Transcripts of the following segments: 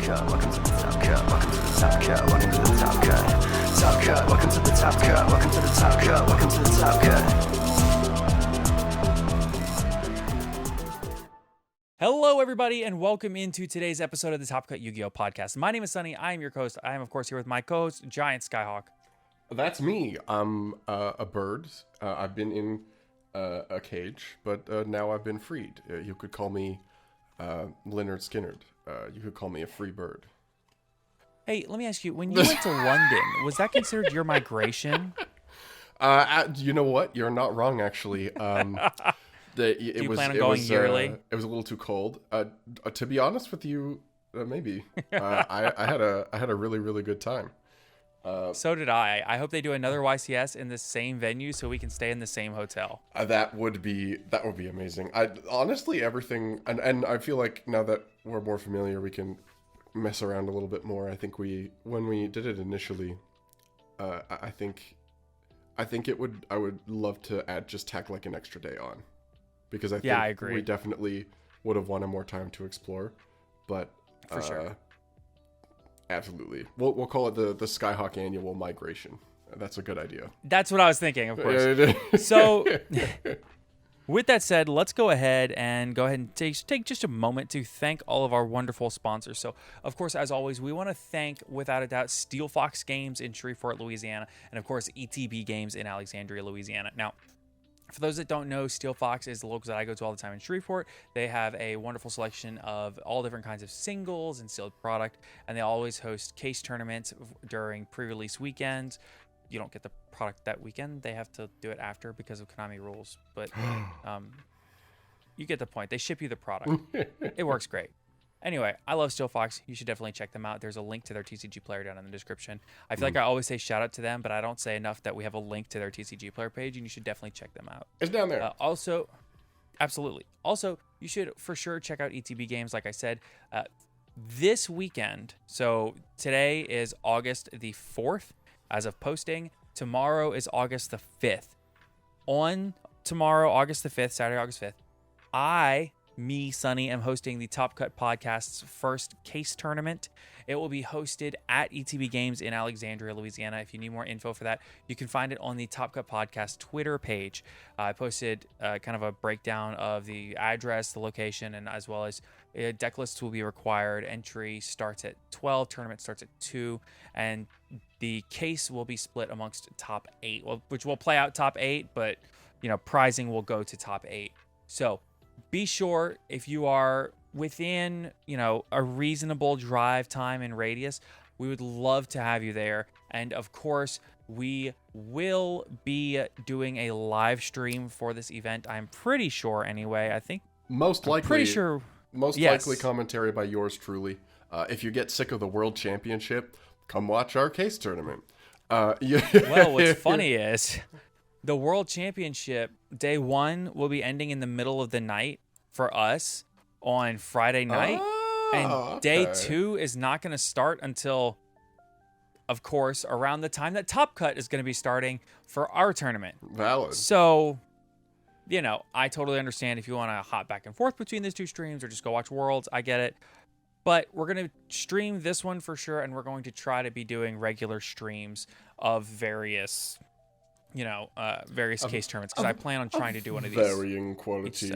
cut. Welcome to the top cut. Welcome to the top cut. Welcome to the top cut. Top cut. Welcome to the top cut. Welcome to the top cut. Welcome to the top cut. Hello, everybody, and welcome into today's episode of the Top Cut Yu-Gi-Oh! Podcast. My name is Sunny. I am your host. I am, of course, here with my co-host, Giant Skyhawk. That's me. I'm a bird. I've been in a cage, but now I've been freed. You could call me Leonard Skinnerd. You could call me a free bird. Hey, let me ask you, when you went to London, was that considered your migration? You know what? You're not wrong, actually. Do you plan on going yearly? It was a little too cold. To be honest with you, maybe. I had a really, really good time. So did I. I hope they do another YCS in the same venue so we can stay in the same hotel. That would be amazing. Honestly, everything, and I feel like now that we're more familiar, we can mess around a little bit more. I think when we did it initially, I think I would love to tack like an extra day on, because I think I agree. We definitely would have wanted more time to explore, but for sure. Absolutely. We'll call it the Skyhawk annual migration. That's a good idea. That's what I was thinking, of course. So, with that said, let's go ahead and take just a moment to thank all of our wonderful sponsors. So, of course, as always, we want to thank, without a doubt, Steelfox Games in Shreveport, Louisiana, and, of course, ETB Games in Alexandria, Louisiana. Now, for those that don't know, Steelfox is the locals that I go to all the time in Shreveport. They have a wonderful selection of all different kinds of singles and sealed product, and they always host case tournaments during pre-release weekends. You don't get the product that weekend. They have to do it after because of Konami rules, but you get the point. They ship you the product. It works great. Anyway, I love Steelfox. You should definitely check them out. There's a link to their TCG player down in the description. I feel like I always say shout out to them, but I don't say enough that we have a link to their TCG player page, and you should definitely check them out. It's down there. Also, absolutely. Also, you should for sure check out ETB Games, like I said. This weekend, so today is August the 4th as of posting. Tomorrow is August the 5th. On tomorrow, August the 5th, Saturday, August 5th, Sunny, am hosting the Top Cut Podcast's first case tournament. It will be hosted at ETB Games in Alexandria, Louisiana. If you need more info for that, you can find it on the Top Cut Podcast Twitter page. I posted kind of a breakdown of the address, the location, and as well as deck lists will be required. Entry starts at 12, tournament starts at 2, and the case will be split amongst top 8, which will play out top 8, but prizing will go to top 8. So be sure, if you are within, a reasonable drive time and radius, we would love to have you there. And of course, we will be doing a live stream for this event. I'm pretty sure anyway. Pretty sure. Most likely commentary by yours truly. If you get sick of the World Championship, come watch our case tournament. Well, what's funny is the World Championship, day 1 will be ending in the middle of the night for us on Friday night. And day 2 is not going to start until, of course, around the time that Top Cut is going to be starting for our tournament. Valid. So, I totally understand if you want to hop back and forth between these two streams or just go watch Worlds. I get it. But we're going to stream this one for sure, and we're going to try to be doing regular streams of various case tournaments, because I plan on trying to do one of these. Varying quality.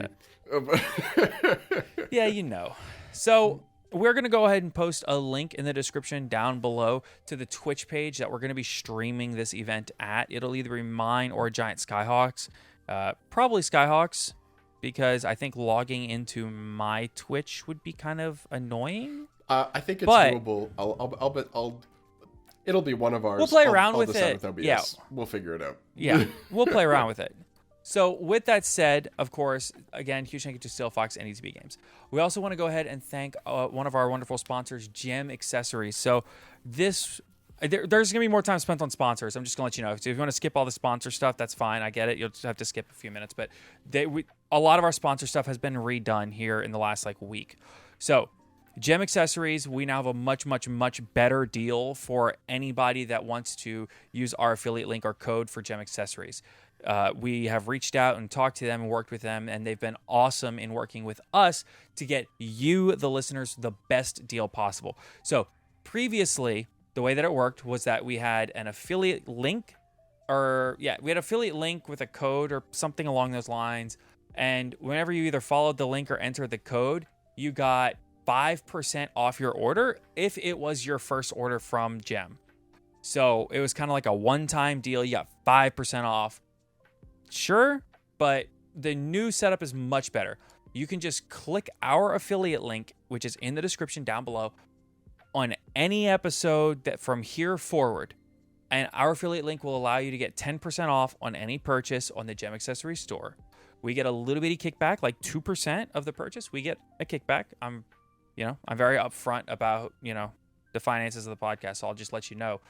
Yeah, So we're going to go ahead and post a link in the description down below to the Twitch page that we're going to be streaming this event at. It'll either be mine or Giant Skyhawk's. Probably Skyhawk's, because I think logging into my Twitch would be kind of annoying. I think it's doable. It'll be one of ours. We'll play around with it. Yeah, we'll figure it out. Yeah, we'll play around with it. So with that said, of course, again, huge thank you to Steelfox and ETB Games. We also want to go ahead and thank one of our wonderful sponsors, Gem Accessories. So there's going to be more time spent on sponsors. I'm just going to let you know. So if you want to skip all the sponsor stuff, that's fine. I get it. You'll just have to skip a few minutes. But a lot of our sponsor stuff has been redone here in the last week. So Gem Accessories, we now have a much, much, much better deal for anybody that wants to use our affiliate link or code for Gem Accessories. We have reached out and talked to them and worked with them, and they've been awesome in working with us to get you, the listeners, the best deal possible. So previously, the way that it worked was that we had an affiliate link, we had an affiliate link with a code or something along those lines. And whenever you either followed the link or entered the code, you got 5% off your order if it was your first order from Gem. So it was kind of like a one-time deal. You got 5% off. Sure, but the new setup is much better. You can just click our affiliate link, which is in the description down below, on any episode that from here forward. And our affiliate link will allow you to get 10% off on any purchase on the Gem Accessories store. We get a little bitty kickback, like 2% of the purchase. We get a kickback. I'm very upfront about, the finances of the podcast, so I'll just let you know.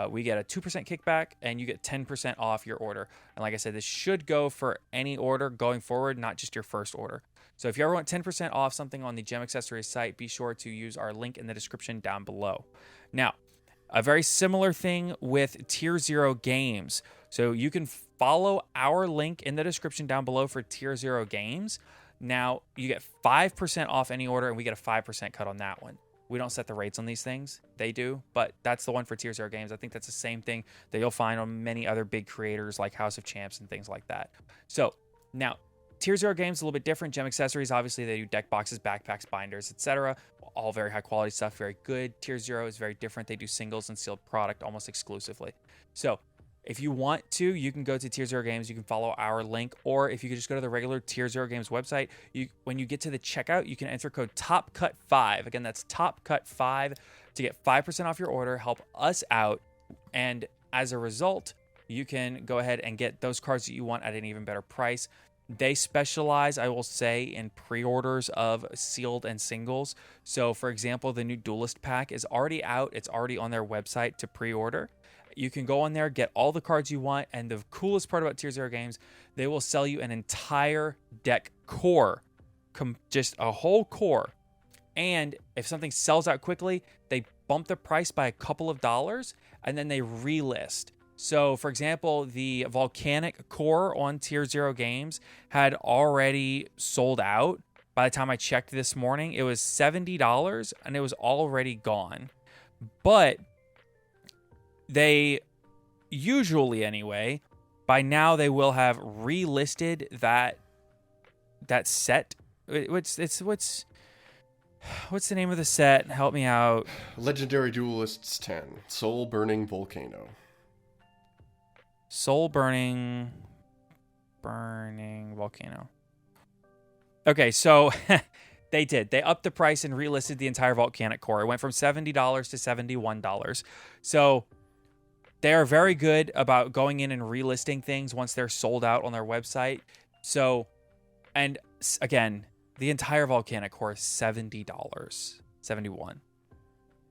We get a 2% kickback, and you get 10% off your order. And like I said, this should go for any order going forward, not just your first order. So if you ever want 10% off something on the Gem Accessories site, be sure to use our link in the description down below. Now, a very similar thing with Tier 0 Games. So you can follow our link in the description down below for Tier 0 Games. Now, you get 5% off any order, and we get a 5% cut on that one. We don't set the rates on these things. They do, but that's the one for Tier 0 Games. I think that's the same thing that you'll find on many other big creators like House of Champs and things like that. So, now, Tier 0 Games is a little bit different. Gem Accessories, obviously, they do deck boxes, backpacks, binders, etc. All very high quality stuff, very good. Tier 0 is very different. They do singles and sealed product almost exclusively. So, if you want to, you can go to Tier 0 Games. You can follow our link. Or if you could just go to the regular Tier 0 Games website, when you get to the checkout, you can enter code TOPCUT5. Again, that's TOPCUT5 to get 5% off your order, help us out. And as a result, you can go ahead and get those cards that you want at an even better price. They specialize, I will say, in pre-orders of sealed and singles. So, for example, the new Duelist pack is already out. It's already on their website to pre-order. You can go on there, get all the cards you want, and the coolest part about Tier 0 Games, they will sell you an entire deck core, just a whole core. And if something sells out quickly, they bump the price by a couple of dollars, and then they relist. So, for example, the Volcanic core on Tier 0 Games had already sold out. By the time I checked this morning, it was $70, and it was already gone. But they usually, anyway, by now they will have relisted that set. What's the name of the set? Help me out. Legendary Duelists 10, Soul Burning Volcano. Soul Burning Volcano. Okay, so they did. They upped the price and relisted the entire Volcanic core. It went from $70 to $71. So they are very good about going in and relisting things once they're sold out on their website. So, and again, the entire Volcanic core is $70, $71.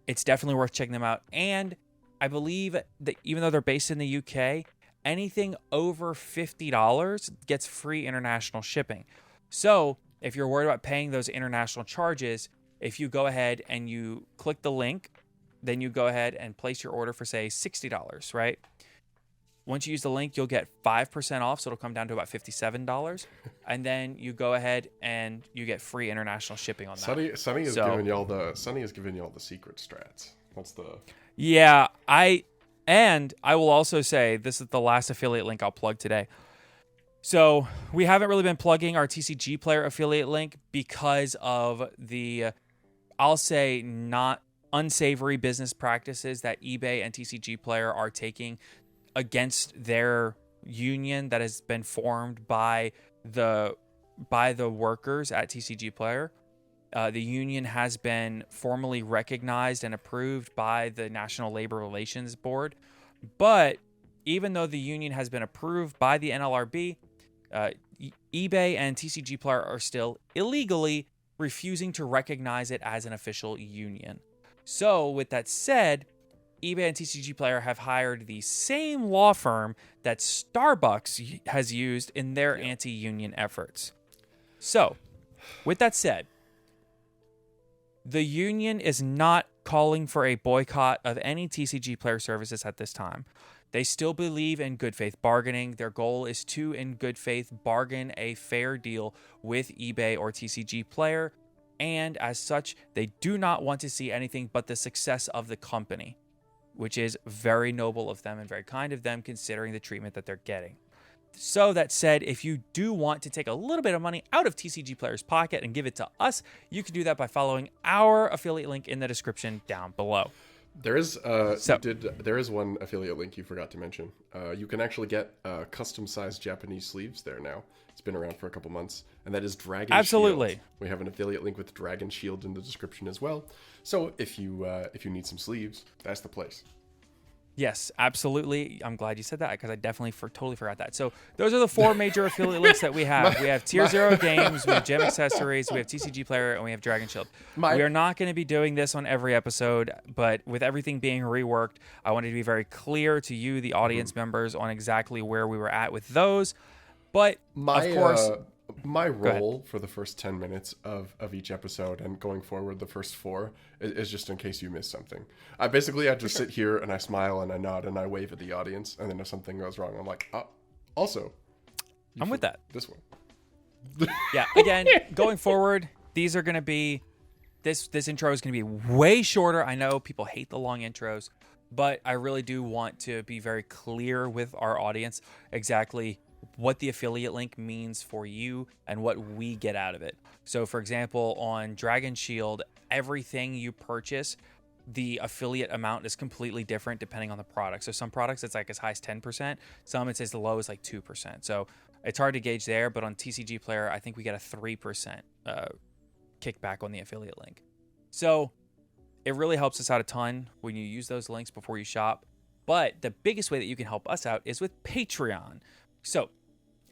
It's definitely worth checking them out. And I believe that even though they're based in the UK, anything over $50 gets free international shipping. So if you're worried about paying those international charges, if you go ahead and you click the link, then you go ahead and place your order for, say, $60, right? Once you use the link, you'll get 5% off, so it'll come down to about $57. And then you go ahead and you get free international shipping on that. Sunny is giving y'all the secret strats. That's the... Yeah, I will also say, this is the last affiliate link I'll plug today. So we haven't really been plugging our TCG Player affiliate link because of the, I'll say, not unsavory business practices that eBay and TCG Player are taking against their union that has been formed by the workers at TCG Player. The union has been formally recognized and approved by the National Labor Relations Board. But even though the union has been approved by the NLRB, eBay and TCG Player are still illegally refusing to recognize it as an official union. So with that said, eBay and TCG Player have hired the same law firm that Starbucks has used in their anti-union efforts. So, with that said, the union is not calling for a boycott of any TCG Player services at this time. They still believe in good faith bargaining. Their goal is to, in good faith, bargain a fair deal with eBay or TCG Player. And as such, they do not want to see anything but the success of the company, which is very noble of them and very kind of them considering the treatment that they're getting. So that said, if you do want to take a little bit of money out of TCG Player's pocket and give it to us, you can do that by following our affiliate link in the description down below. There is one affiliate link you forgot to mention. You can actually get custom-sized Japanese sleeves there now. It's been around for a couple months, and that is Dragon Absolutely. Shield. We have an affiliate link with Dragon Shield in the description as well. So if you need some sleeves, that's the place. Yes, absolutely. I'm glad you said that because I definitely totally forgot that. So those are the 4 major affiliate links that we have. We have Tier 0 Games, we have Gem Accessories, we have TCG Player, and we have Dragon Shield. We are not going to be doing this on every episode, but with everything being reworked, I wanted to be very clear to you, the audience members, on exactly where we were at with those. But, of course... My role for the first 10 minutes of each episode and going forward the first 4 is just in case you miss something. I just sit here and I smile and I nod and I wave at the audience, and then if something goes wrong, I'm like, also, I'm with that. This one. Yeah, again, going forward, these are going to be, this intro is going to be way shorter. I know people hate the long intros, but I really do want to be very clear with our audience exactly what the affiliate link means for you and what we get out of it. So for example, on Dragon Shield, everything you purchase, the affiliate amount is completely different depending on the product. So some products it's like as high as 10%, some it's as low as like 2%. So it's hard to gauge there, but on TCG Player, I think we get a 3% kickback on the affiliate link. So it really helps us out a ton when you use those links before you shop. But the biggest way that you can help us out is with Patreon. So,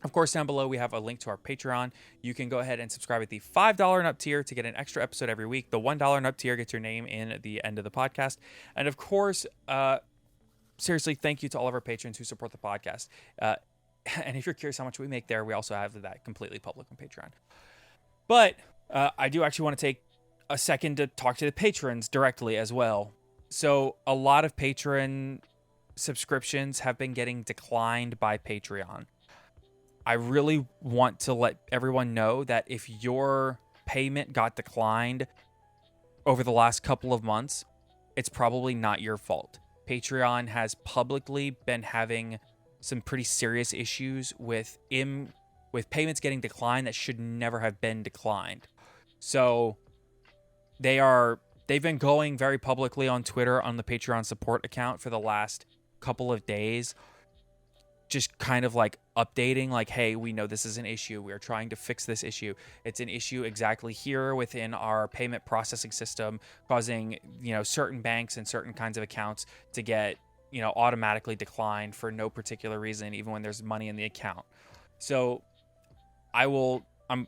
of course, down below we have a link to our Patreon. You can go ahead and subscribe at the $5 and up tier to get an extra episode every week. The $1 and up tier gets your name in the end of the podcast. And of course, seriously, thank you to all of our patrons who support the podcast. And if you're curious how much we make there, we also have that completely public on Patreon. But I do actually want to take a second to talk to the patrons directly as well. So a lot of patron subscriptions have been getting declined by Patreon. I really want to let everyone know that if your payment got declined over the last couple of months, it's probably not your fault. Patreon has publicly been having some pretty serious issues with payments getting declined that should never have been declined. So they've been going very publicly on Twitter on the Patreon support account for the last couple of days, just kind of like updating like, hey, we know this is an issue, we're trying to fix this issue, it's an issue exactly here within our payment processing system, causing certain banks and certain kinds of accounts to get automatically declined for no particular reason, even when there's money in the account. So I'm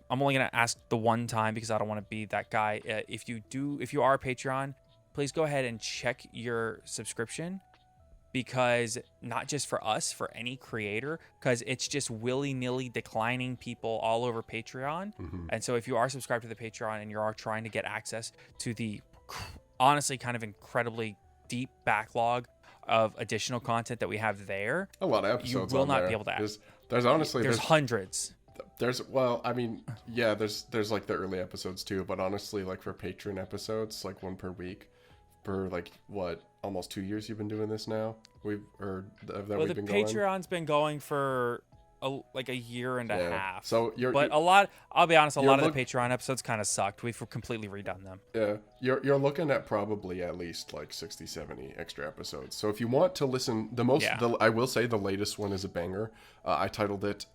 only going to ask the one time because I don't want to be that guy. If you are a Patreon, please go ahead and check your subscription, because not just for us, for any creator, because it's just willy-nilly declining people all over Patreon. Mm-hmm. And so if you are subscribed to the Patreon and you are trying to get access to the honestly kind of incredibly deep backlog of additional content that we have there, a lot of episodes you will not there. Be able to access. There's hundreds. There's like the early episodes too, but honestly, like for patron episodes, like one per week for like almost 2 years you've been doing this now. The Patreon's been going for a year and a half. So I'll be honest, a lot of the Patreon episodes kind of sucked. We've completely redone them. Yeah, you're looking at probably at least like 60, 70 extra episodes. So if you want to listen, I will say the latest one is a banger. I titled it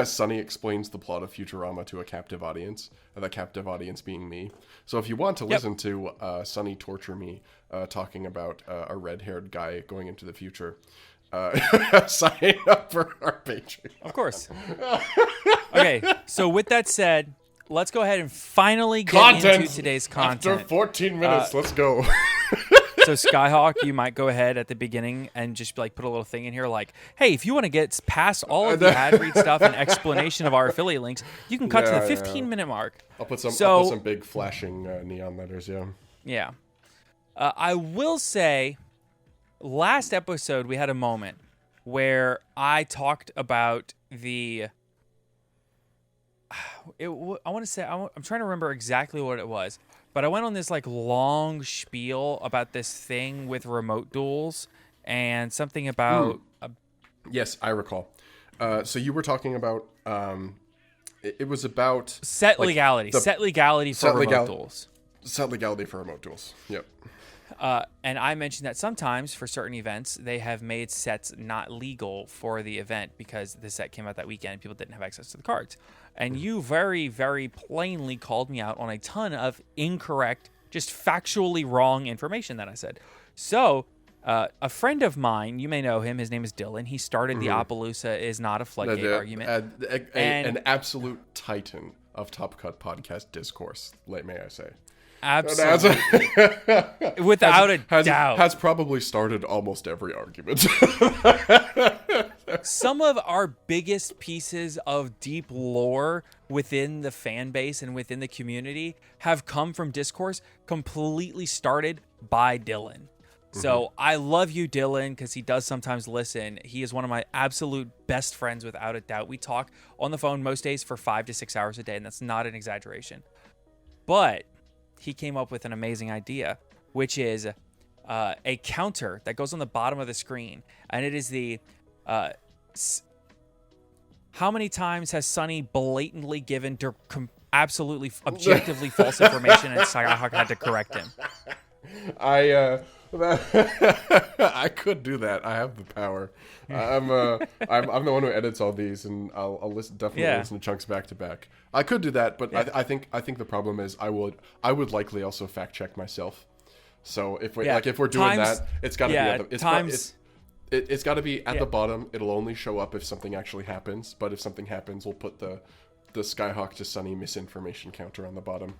Sunny explains the plot of Futurama to a captive audience, the captive audience being me. So if you want to listen to Sunny torture me talking about a red-haired guy going into the future, sign up for our Patreon. Of course. Okay, so with that said, let's go ahead and finally get into today's content. After 14 minutes, let's go. So Skyhawk, you might go ahead at the beginning and just like put a little thing in here like, hey, if you want to get past all of the ad read stuff and explanation of our affiliate links, you can cut to the 15-minute mark. I'll put some big flashing neon letters, Yeah. I will say last episode we had a moment where I talked about the. I'm trying to remember exactly what it was, but I went on this like long spiel about this thing with remote duels and something about. Yes, I recall. So you were talking about. It was about set legality. Set legality for remote duels. Set legality for remote duels. Yep. And I mentioned that sometimes for certain events, they have made sets not legal for the event because the set came out that weekend and people didn't have access to the cards. And you very, very plainly called me out on a ton of incorrect, just factually wrong information that I said. So a friend of mine, you may know him, his name is Dylan. He started the Appaloosa is not a floodgate argument. An absolute titan of Top Cut podcast discourse, may I say. Absolutely. Without a doubt. Has probably started almost every argument. Some of our biggest pieces of deep lore within the fan base and within the community have come from discourse completely started by Dylan. So I love you, Dylan, because he does sometimes listen. He is one of my absolute best friends, without a doubt. We talk on the phone most days for 5 to 6 hours a day, and that's not an exaggeration. But he came up with an amazing idea, which is a counter that goes on the bottom of the screen. And it is the how many times has Sonny blatantly given absolutely objectively false information and Skyhawk had to correct him? I could do that. I have the power. I'm the one who edits all these, and I'll definitely listen to chunks back to back. I could do that, but I think the problem is I would likely also fact check myself. So if we're doing that, it's got to be at the, it's got to be at the bottom. It'll only show up if something actually happens. But if something happens, we'll put the Skyhawk to Sunny misinformation counter on the bottom.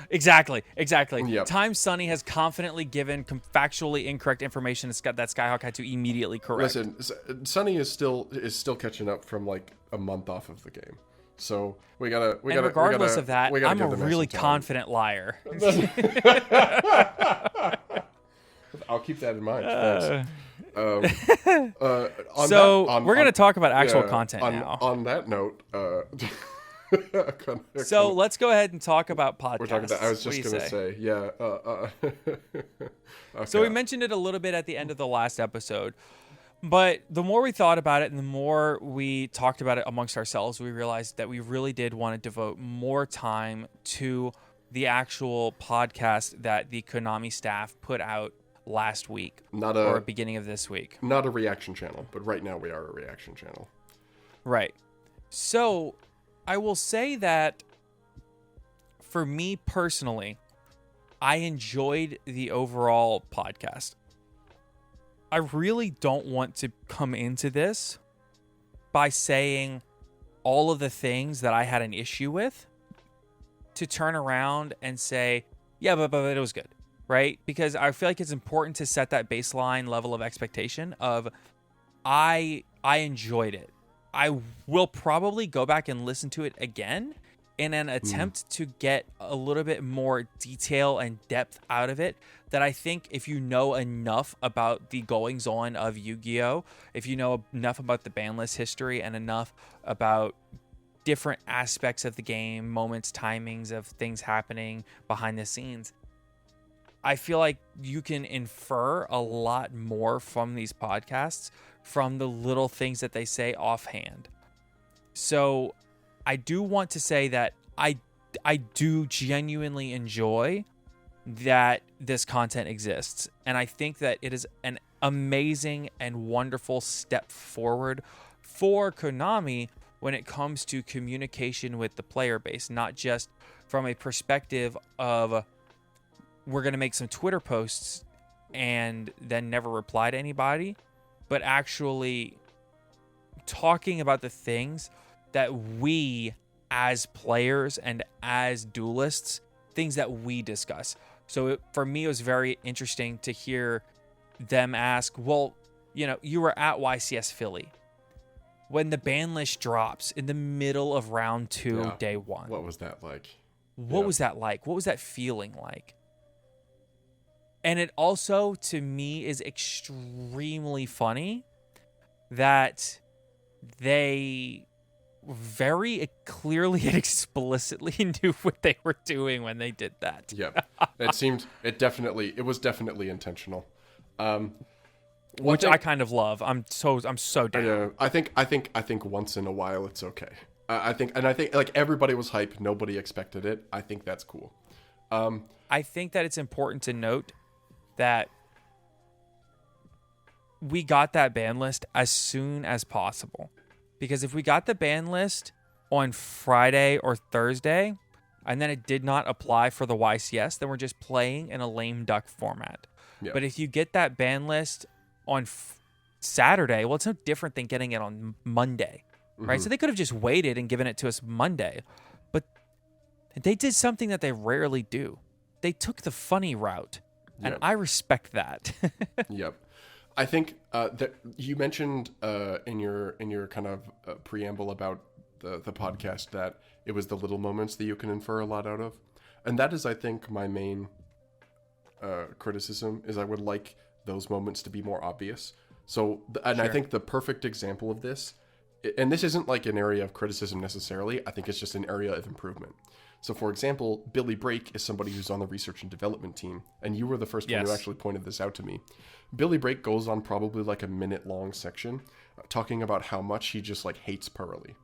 Exactly. Yep. Times Sonny has confidently given factually incorrect information that Skyhawk had to immediately correct. Listen, Sonny is still catching up from like a month off of the game, so we gotta. Regardless of that, I'm a really confident liar. I'll keep that in mind. We're gonna talk about actual content now. On that note. So let's go ahead and talk about podcasts. We're talking about, I was just going to say, yeah. Okay. So we mentioned it a little bit at the end of the last episode, but the more we thought about it and the more we talked about it amongst ourselves, we realized that we really did want to devote more time to the actual podcast that the Konami staff put out last week or beginning of this week. Not a reaction channel, but right now we are a reaction channel. Right. So I will say that for me personally, I enjoyed the overall podcast. I really don't want to come into this by saying all of the things that I had an issue with to turn around and say, yeah, but it was good, right? Because I feel like it's important to set that baseline level of expectation of I enjoyed it. I will probably go back and listen to it again in an attempt to get a little bit more detail and depth out of it that I think if you know enough about the goings-on of Yu-Gi-Oh!, if you know enough about the ban list history and enough about different aspects of the game, moments, timings of things happening behind the scenes, I feel like you can infer a lot more from these podcasts from the little things that they say offhand. So I do want to say that I do genuinely enjoy that this content exists. And I think that it is an amazing and wonderful step forward for Konami when it comes to communication with the player base, not just from a perspective of we're going to make some Twitter posts and then never reply to anybody, but actually talking about the things that we as players and as duelists, things that we discuss. So for me, it was very interesting to hear them ask, well, you were at YCS Philly. When the ban list drops in the middle of round 2, day 1. What was that like? What was that like? What was that feeling like? And it also, to me, is extremely funny that they very clearly and explicitly knew what they were doing when they did that. Yeah, it was definitely intentional. Which I kind of love. I'm so down. I think once in a while it's okay. I think like everybody was hyped. Nobody expected it. I think that's cool. I think that it's important to note that we got that ban list as soon as possible. Because if we got the ban list on Friday or Thursday, and then it did not apply for the YCS, then we're just playing in a lame duck format. Yeah. But if you get that ban list on Saturday, well, it's no different than getting it on Monday, right? So they could have just waited and given it to us Monday. But they did something that they rarely do. They took the funny route, and I respect that. Yep. I think that you mentioned in your kind of preamble about the podcast that it was the little moments that you can infer a lot out of, and that is, I think, my main criticism is I would like those moments to be more obvious. So, and sure. I think the perfect example of this, and this isn't like an area of criticism necessarily, I think it's just an area of improvement. So, for example, Billy Brake is somebody who's on the research and development team, and you were the first one who actually pointed this out to me. Billy Brake goes on probably like a minute-long section talking about how much he just like hates Pearly.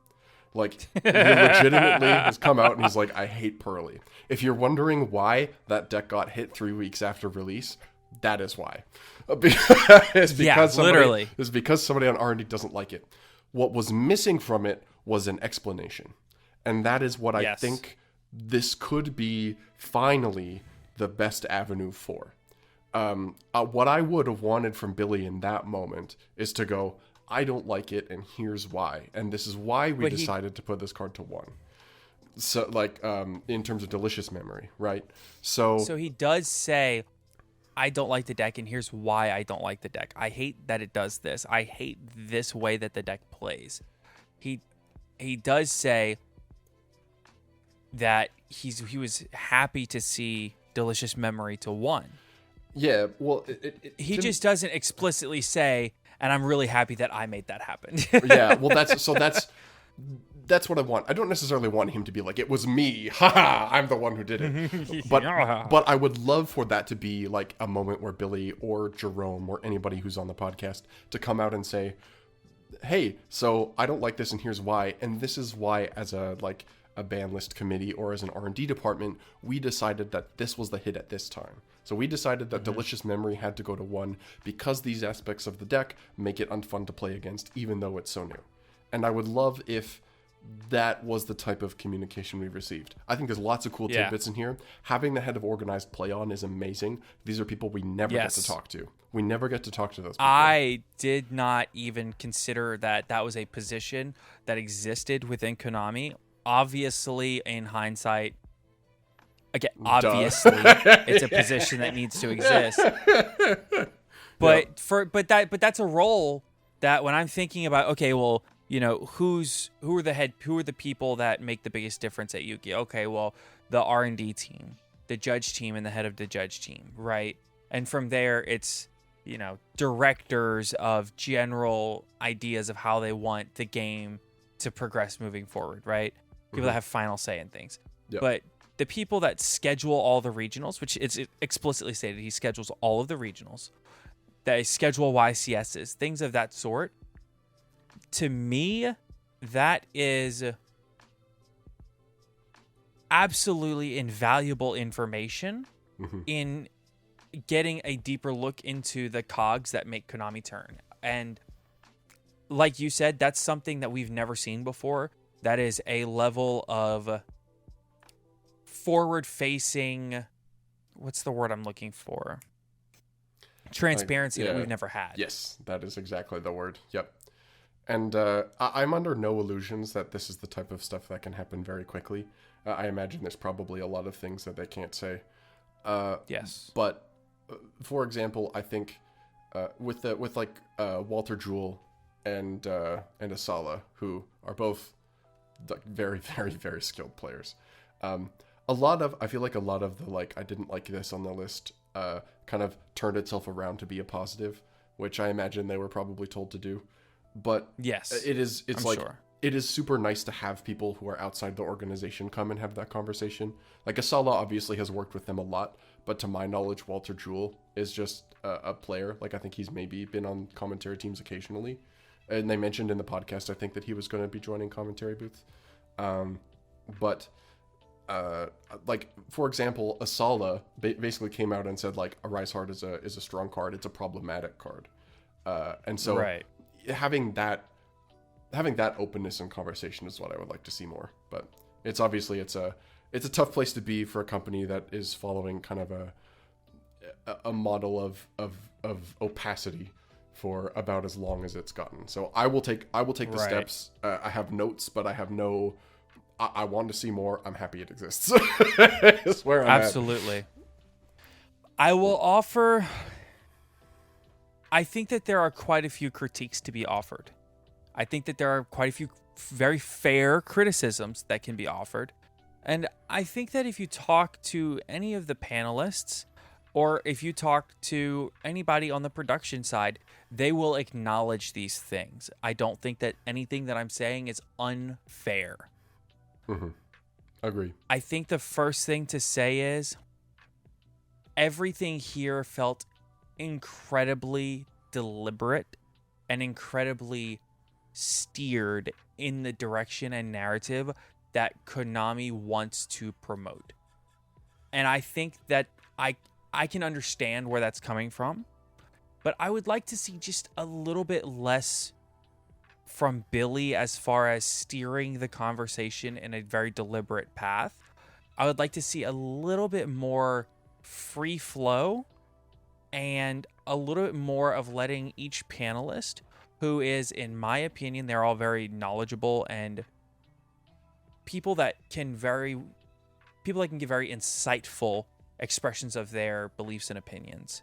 Like, he legitimately has come out and he's like, I hate Pearly. If you're wondering why that deck got hit 3 weeks after release, that is why. It's because somebody on R&D doesn't like it. What was missing from it was an explanation. And that is what I think this could be finally the best avenue for. What I would have wanted from Billy in that moment is to go, I don't like it, and here's why. And this is why we decided to put this card to 1. So, like, in terms of delicious memory, right? So he does say, I don't like the deck, and here's why I don't like the deck. I hate that it does this. I hate this way that the deck plays. He does say that he was happy to see delicious memory to 1. Yeah, well, he just doesn't explicitly say, and I'm really happy that I made that happen. Yeah, well, that's what I want. I don't necessarily want him to be like, it was me, haha, I'm the one who did it. But I would love for that to be like a moment where Billy or Jerome or anybody who's on the podcast to come out and say, hey, so I don't like this, and here's why, and this is why, as a ban list committee or as an R&D department, we decided that this was the hit at this time. So we decided that Delicious Memory had to go to 1 because these aspects of the deck make it unfun to play against, even though it's so new. And I would love if that was the type of communication we received. I think there's lots of cool tidbits in here. Having the head of organized play on is amazing. These are people we never get to talk to. We never get to talk to those people. I did not even consider that was a position that existed within Konami. Obviously, in hindsight, again, obviously, it's a position that needs to exist. But that's a role that when I'm thinking about, okay, well, you know, who are the people that make the biggest difference at Yu-Gi-Oh? Okay, well, the R&D team, the judge team, and the head of the judge team, right? And from there, it's, you know, directors of general ideas of how they want the game to progress moving forward, right? People that have final say in things. Yep. But the people that schedule all the regionals, which it's explicitly stated, he schedules all of the regionals, they schedule YCSs, things of that sort. To me, that is absolutely invaluable information in getting a deeper look into the cogs that make Konami turn. And like you said, that's something that we've never seen before. That is a level of forward-facing, what's the word I'm looking for? Transparency that we've never had. Yes, that is exactly the word. Yep. And I'm under no illusions that this is the type of stuff that can happen very quickly. I imagine there's probably a lot of things that they can't say. Yes. But, for example, I think with Walter Jewell and Asala, who are both very, very, very skilled players. A I feel like a lot of the like I didn't like this on the list kind of turned itself around to be a positive, which I imagine they were probably told to do. But yes, it's I'm like sure. It is super nice to have people who are outside the organization come and have that conversation. Like Asala obviously has worked with them a lot, but to my knowledge, Walter Jewell is just a player. Like I think he's maybe been on commentary teams occasionally. And they mentioned in the podcast, I think, that he was going to be joining commentary booth. Like, for example, Asala basically came out and said, like, Arise Hard is a strong card. It's a problematic card. And so right. having that openness and conversation is what I would like to see more. But it's obviously it's a tough place to be for a company that is following kind of a model of opacity for about as long as it's gotten. So I will take the steps. I have notes, but I have no. I want to see more. I'm happy it exists. Is where I'm Absolutely. at. I will offer. I think that there are quite a few critiques to be offered. I think that there are quite a few very fair criticisms that can be offered. And I think that if you talk to any of the panelists, or if you talk to anybody on the production side, they will acknowledge these things. I don't think that anything that I'm saying is unfair. Mm-hmm. Agree. I think the first thing to say is everything here felt incredibly deliberate and incredibly steered in the direction and narrative that Konami wants to promote. And I think that I can understand where that's coming from, but I would like to see just a little bit less from Billy as far as steering the conversation in a very deliberate path. I would like to see a little bit more free flow and a little bit more of letting each panelist, who is, in my opinion, they're all very knowledgeable and people that can give very insightful expressions of their beliefs and opinions.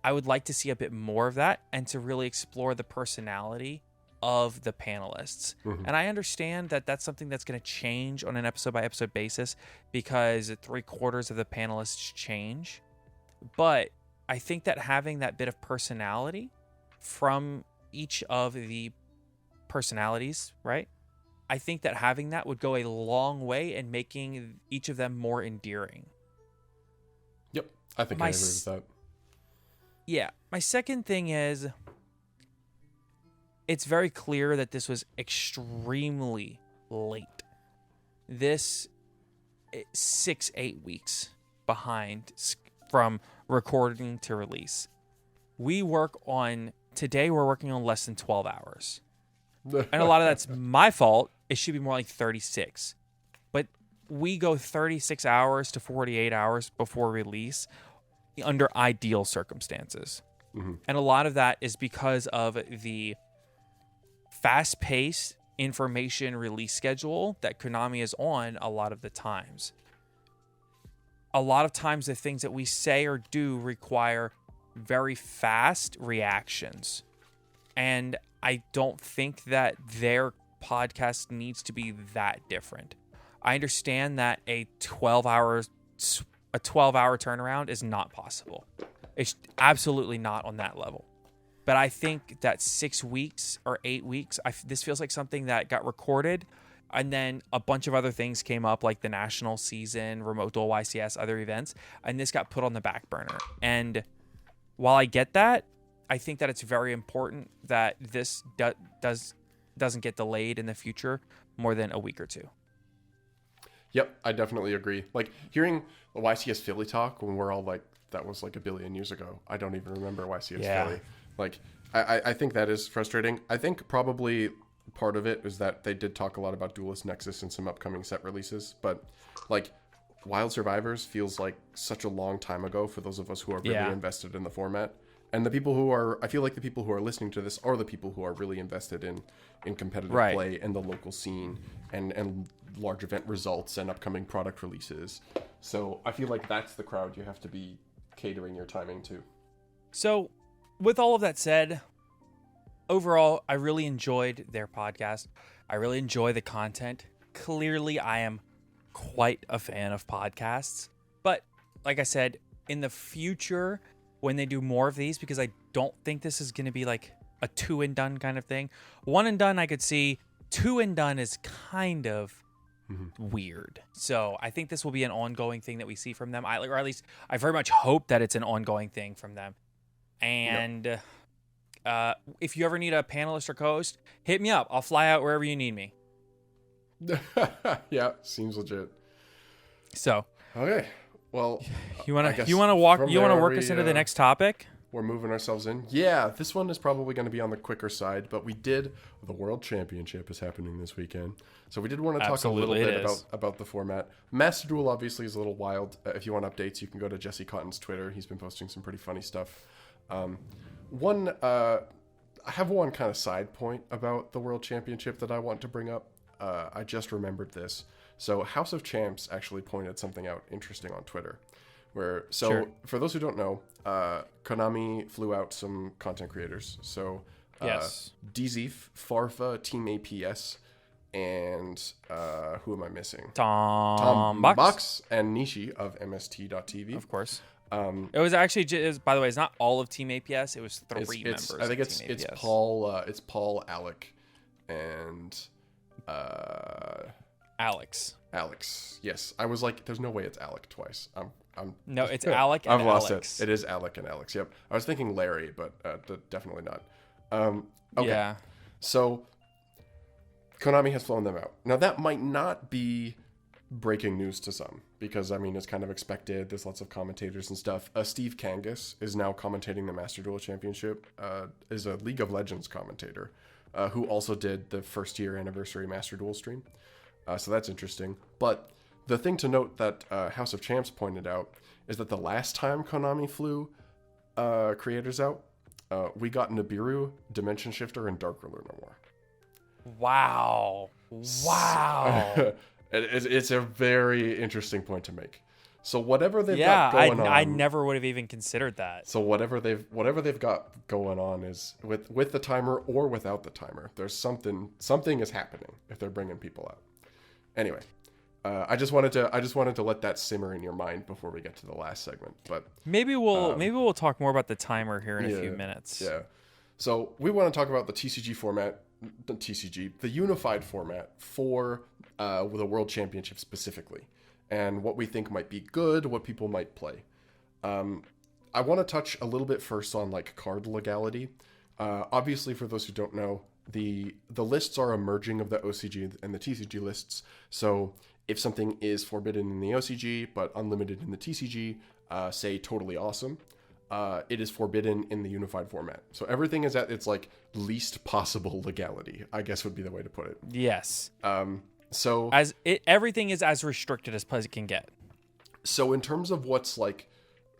I would like to see a bit more of that and to really explore the personality of the panelists. Mm-hmm. And I understand that that's something that's going to change on an episode-by-episode basis because 3/4 of the panelists change. But I think that having that bit of personality from each of the personalities, right? I think that having that would go a long way in making each of them more endearing. Yep, I think I agree with that. Yeah. My second thing is, it's very clear that this was extremely late. This 6-8 weeks behind from recording to release. Today we're working on less than 12 hours. And a lot of that's my fault. It should be more like 36. But we go 36 hours to 48 hours before release under ideal circumstances. Mm-hmm. And a lot of that is because of the fast-paced information release schedule that Konami is on a lot of the times. A lot of times the things that we say or do require very fast reactions. And I don't think that their podcast needs to be that different. I understand that a 12-hour turnaround is not possible. It's absolutely not on that level. But I think that 6 weeks or 8 weeks, this feels like something that got recorded, and then a bunch of other things came up, like the national season, Remote Duel YCS, other events, and this got put on the back burner. And while I get that, I think that it's very important that this doesn't get delayed in the future more than a week or two. Yep, I definitely agree. Like, hearing the YCS Philly talk when we're all like, that was like a billion years ago. I don't even remember YCS Philly. Like, I think that is frustrating. I think probably part of it is that they did talk a lot about Duelist Nexus and some upcoming set releases, but like Wild Survivors feels like such a long time ago for those of us who are really invested in the format. And I feel like the people who are listening to this are the people who are really invested in competitive play and the local scene and large event results and upcoming product releases. So I feel like that's the crowd you have to be catering your timing to. So with all of that said, overall, I really enjoyed their podcast. I really enjoy the content. Clearly, I am quite a fan of podcasts. But like I said, in the future, when they do more of these, because I don't think this is going to be like a 2 and done kind of thing. 1 and done I could see. 2 and done is kind of weird. So I think this will be an ongoing thing that we see from them. Or at least I very much hope that it's an ongoing thing from them. And if you ever need a panelist or co-host, hit me up. I'll fly out wherever you need me. Yeah, seems legit. So okay, well, you want to work us into the next topic? We're moving ourselves in. Yeah, this one is probably going to be on the quicker side, but the World Championship is happening this weekend. So we did want to talk a little bit about the format. Master Duel obviously is a little wild. If you want updates, you can go to Jesse Cotton's Twitter. He's been posting some pretty funny stuff. I have one kind of side point about the World Championship that I want to bring up. I just remembered this. So House of Champs actually pointed something out interesting on Twitter. For those who don't know, Konami flew out some content creators. So DZeef, Farfa, Team APS, and who am I missing? Tom Box and Nishi of MST.TV. Of course. It was actually, by the way, it's not all of Team APS. It was three members. I think it's Paul. It's Paul, Alec, and Alex. Alex. Yes, I was like, there's no way it's Alec twice. No, it's Alec and I've lost Alex. it. It is Alec and Alex. Yep. I was thinking Larry, but definitely not. Okay. Yeah. So Konami has flown them out. Now that might not be breaking news to some, because I mean it's kind of expected. There's lots of commentators and stuff. Steve Kangas is now commentating the Master Duel Championship. Is a League of Legends commentator, who also did the first year anniversary Master Duel stream. So that's interesting. But the thing to note that House of Champs pointed out is that the last time Konami flew creators out, we got Nibiru, Dimension Shifter, and Dark Ruler No More. Wow. It's a very interesting point to make. So whatever they've got going on, I never would have even considered that. So whatever they've got going on is with the timer or without the timer. There's something is happening if they're bringing people out. Anyway, I just wanted to let that simmer in your mind before we get to the last segment. But maybe we'll talk more about the timer here in a few minutes. Yeah. So we want to talk about the TCG format, the unified format for the World Championship specifically, and what we think might be good, what people might play. I want to touch a little bit first on like card legality. Obviously, for those who don't know, the lists are a merging of the OCG and the TCG lists. So if something is forbidden in the OCG but unlimited in the TCG, say Totally Awesome, it is forbidden in the unified format. So everything is at its like least possible legality, I guess would be the way to put it. Yes. So everything is as restricted as it can get. So in terms of what's like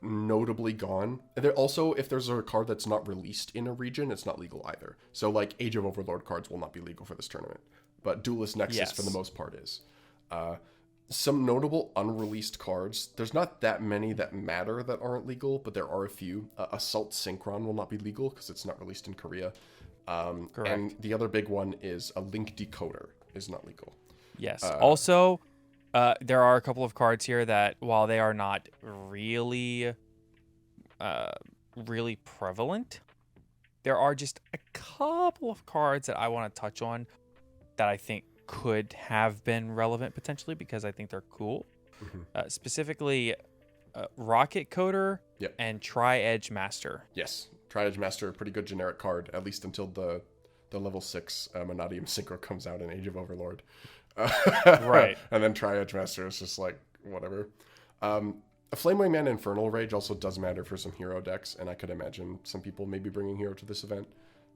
notably gone, and there also, if there's a card that's not released in a region, it's not legal either. So like Age of Overlord cards will not be legal for this tournament, but Duelist Nexus for the most part is. Some notable unreleased cards, there's not that many that matter that aren't legal, but there are a few. Assault Synchron will not be legal because it's not released in Korea. Correct. And the other big one is a Link Decoder is not legal. Yes. Also, there are a couple of cards here that, while they are not really prevalent, there are just a couple of cards that I want to touch on that I think could have been relevant potentially because I think they're cool. Mm-hmm. Specifically, Rocket Coder and Tri-Edge Master. Yes, Tri-Edge Master, a pretty good generic card, at least until the level 6 Monadium Synchro comes out in Age of Overlord. Right. And then Tri-Edge Master is just like, whatever. A Flamewing Man Infernal Rage also does matter for some hero decks, and I could imagine some people maybe bringing hero to this event.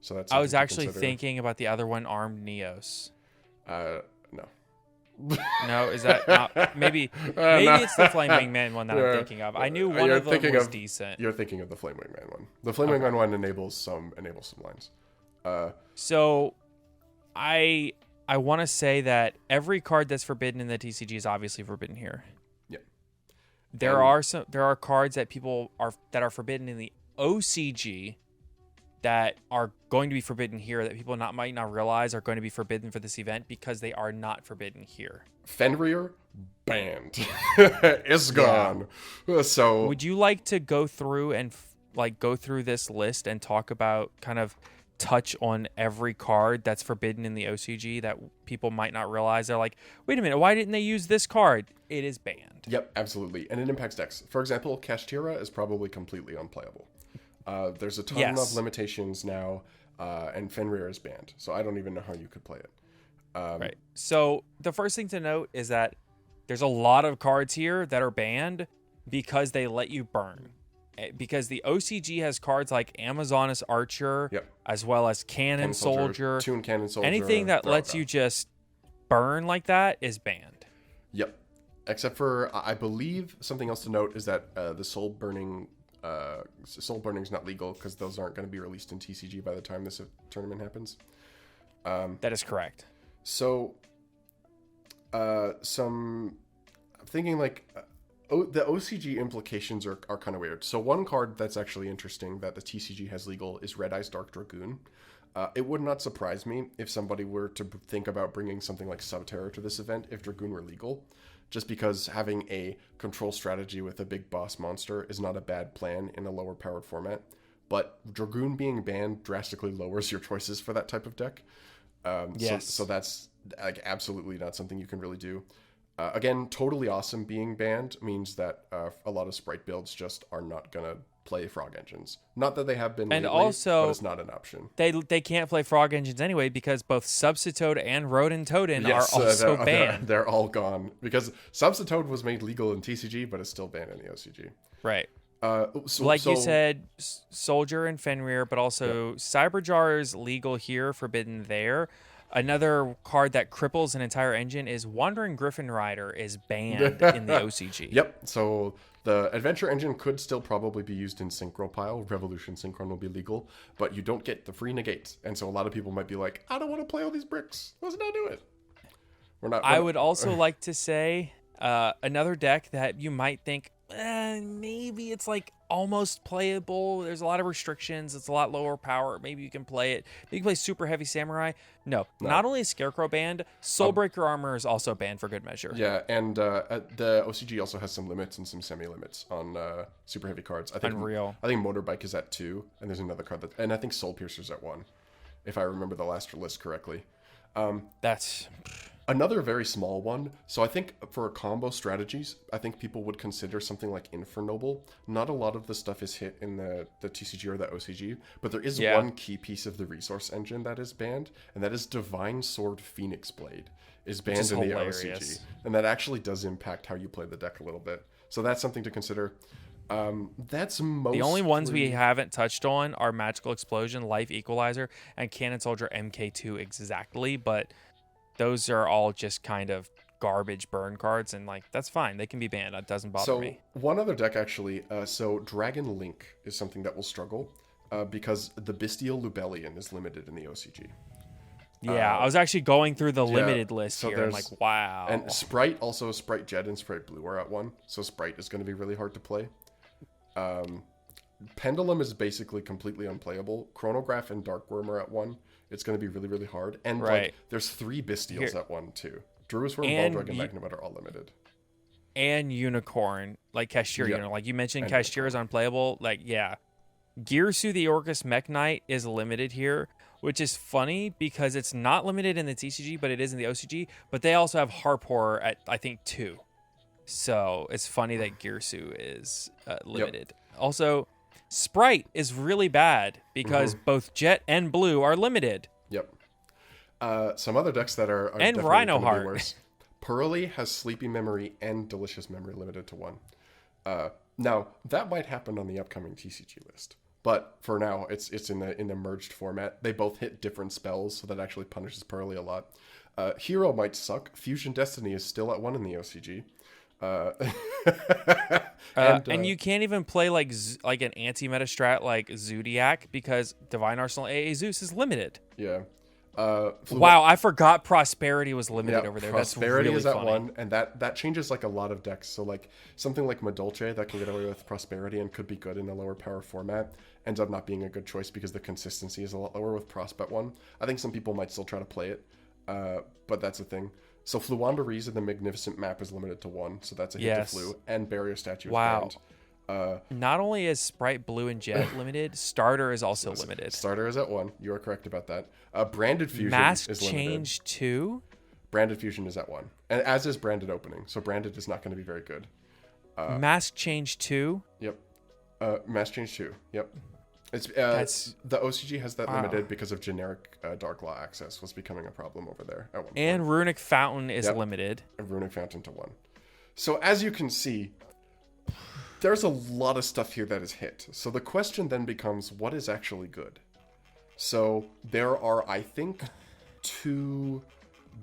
So that's I was actually thinking about the other one, Armed Neos. No. No, is that not? Maybe it's the Flamewing Man one that I'm thinking of. I knew one of them was decent. You're thinking of the Flamewing Man one. The Flamewing Man one enables some lines. So I want to say that every card that's forbidden in the TCG is obviously forbidden here. Yeah. There are cards that are forbidden in the OCG that are going to be forbidden here that people might not realize are going to be forbidden for this event because they are not forbidden here. Fenrir banned. It's gone. So would you like to go through and go through this list and talk about kind of touch on every card that's forbidden in the OCG that people might not realize? They're like, wait a minute, why didn't they use this card? It is banned. Yep, absolutely. And it impacts decks. For example, Kashtira is probably completely unplayable. There's a ton of limitations now, and Fenrir is banned. So I don't even know how you could play it. Right. So the first thing to note is that there's a lot of cards here that are banned because they let you burn. Because the OCG has cards like Amazoness Archer, as well as Cannon Soldier. Toon Cannon Soldier. Anything that lets you just burn like that is banned. Yep. Except for, I believe, something else to note is that the Soul Burning is not legal because those aren't going to be released in TCG by the time this tournament happens. That is correct. So, I'm thinking the OCG implications are kind of weird. So one card that's actually interesting that the TCG has legal is Red Eyes Dark Dragoon. It would not surprise me if somebody were to think about bringing something like Subterror to this event if Dragoon were legal, just because having a control strategy with a big boss monster is not a bad plan in a lower powered format. But Dragoon being banned drastically lowers your choices for that type of deck. So that's absolutely not something you can really do. Again, Totally Awesome being banned means that a lot of Sprite builds just are not going to play Frog Engines. Not that they have been lately, also, but it's not an option. They can't play Frog Engines anyway because both Substitoad and Rodentodon are also banned. They're all gone because Substitoad was made legal in TCG, but it's still banned in the OCG. Right. You said, Soldier and Fenrir, but also Cyberjar is legal here, forbidden there. Another card that cripples an entire engine is Wandering Griffin Rider is banned in the OCG. Yep. So the Adventure Engine could still probably be used in Synchro Pile. Revolution Synchron will be legal, but you don't get the free negates. And so a lot of people might be like, I don't want to play all these bricks. Let's not do it. I would also like to say another deck that you might think, maybe it's almost playable. There's a lot of restrictions. It's a lot lower power. Maybe you can play it. Maybe you can play Super Heavy Samurai. No. Not only is Scarecrow banned, Soulbreaker Armor is also banned for good measure. Yeah, and the OCG also has some limits and some semi-limits on Super Heavy cards. I think Unreal. I think Motorbike is at 2, and there's another card and I think Soul Piercer's at 1, if I remember the last list correctly. That's another very small one. So I think for combo strategies, I think people would consider something like Infernoble. Not a lot of the stuff is hit in the TCG or the OCG, but there is one key piece of the resource engine that is banned, and that is Divine Sword Phoenix Blade is banned in the OCG. And that actually does impact how you play the deck a little bit. So that's something to consider. That's mostly... The only ones we haven't touched on are Magical Explosion, Life Equalizer, and Cannon Soldier MK2 exactly, but those are all just kind of garbage burn cards, and that's fine. They can be banned. That doesn't bother me. One other deck actually, so Dragon Link is something that will struggle because the Bestial Lubellion is limited in the OCG. Yeah, I was actually going through the limited list here. I'm like, wow. And Sprite, also Sprite Jet and Sprite Blue are at 1, so Sprite is going to be really hard to play. Pendulum is basically completely unplayable. Chronograph and Darkworm are at 1. It's going to be really, really hard. And there's 3 Bestials at 1 too. Druisworm, Baldrag, and Magnemite are all limited. And Unicorn, like Kashtira. Like you mentioned, Kashtira is unplayable. Girsu the Orcus Mech Knight is limited here, which is funny because it's not limited in the TCG, but it is in the OCG. But they also have Harp Horror at, I think, 2. So it's funny that Girsu is limited. Also, Sprite is really bad because both Jet and Blue are limited. Yep. Some other decks that are and Rhino Heart. Worse. Pearly has Sleepy Memory and Delicious Memory limited to 1. Now that might happen on the upcoming TCG list, but for now it's in the merged format. They both hit different spells, so that actually punishes Pearly a lot. Hero might suck. Fusion Destiny is still at 1 in the OCG. And you can't even play an anti-meta strat like Zodiac because Divine Arsenal AA Zeus is limited. Yeah. Wow, I forgot Prosperity was limited over there. Prosperity That's really is at funny. 1, and that changes like a lot of decks. So like something like Madolche that can get away with Prosperity and could be good in a lower power format ends up not being a good choice because the consistency is a lot lower with Prospect 1. I think some people might still try to play it, but that's the thing. So Fluandaries in the Magnificent map is limited to 1, so that's a hit to Flu, and Barrier Statue is banned. Not only is Sprite Blue and Jet limited, Starter is also limited. Starter is at 1. You are correct about that. Branded Fusion Mask is limited. Change 2? Branded Fusion is at 1. And as is Branded Opening. So Branded is not going to be very good. Mask Change 2? Yep. Mask Change 2. Yep. It's the OCG has that limited because of generic Dark Law access was becoming a problem over there at one point. And Runic Fountain is limited. And Runic Fountain to 1. So as you can see, there's a lot of stuff here that is hit. So the question then becomes, what is actually good? So there are, I think, 2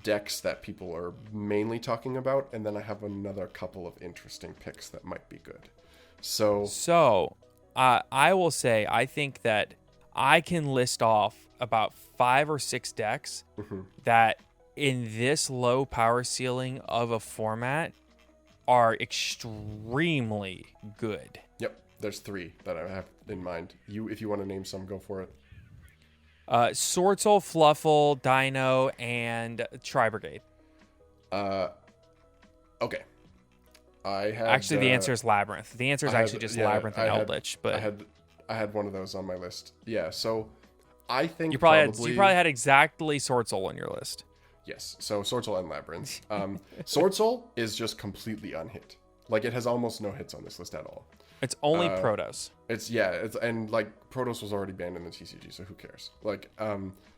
decks that people are mainly talking about, and then I have another couple of interesting picks that might be good. So I will say, I think that I can list off about 5 or 6 decks that in this low power ceiling of a format are extremely good. Yep, there's 3 that I have in mind. If you want to name some, go for it. Sword Soul, Fluffle, Dino, and Tri Brigade. Okay. Actually, the answer is Labyrinth. The answer is actually just Labyrinth and Eldritch. But I had one of those on my list. Yeah, so I think you probably had exactly Sword Soul on your list. Yes, so Sword Soul and Labyrinth. Sword Soul is just completely unhit. Like, it has almost no hits on this list at all. It's only Protoss. And like Protoss was already banned in the TCG, so who cares? Like,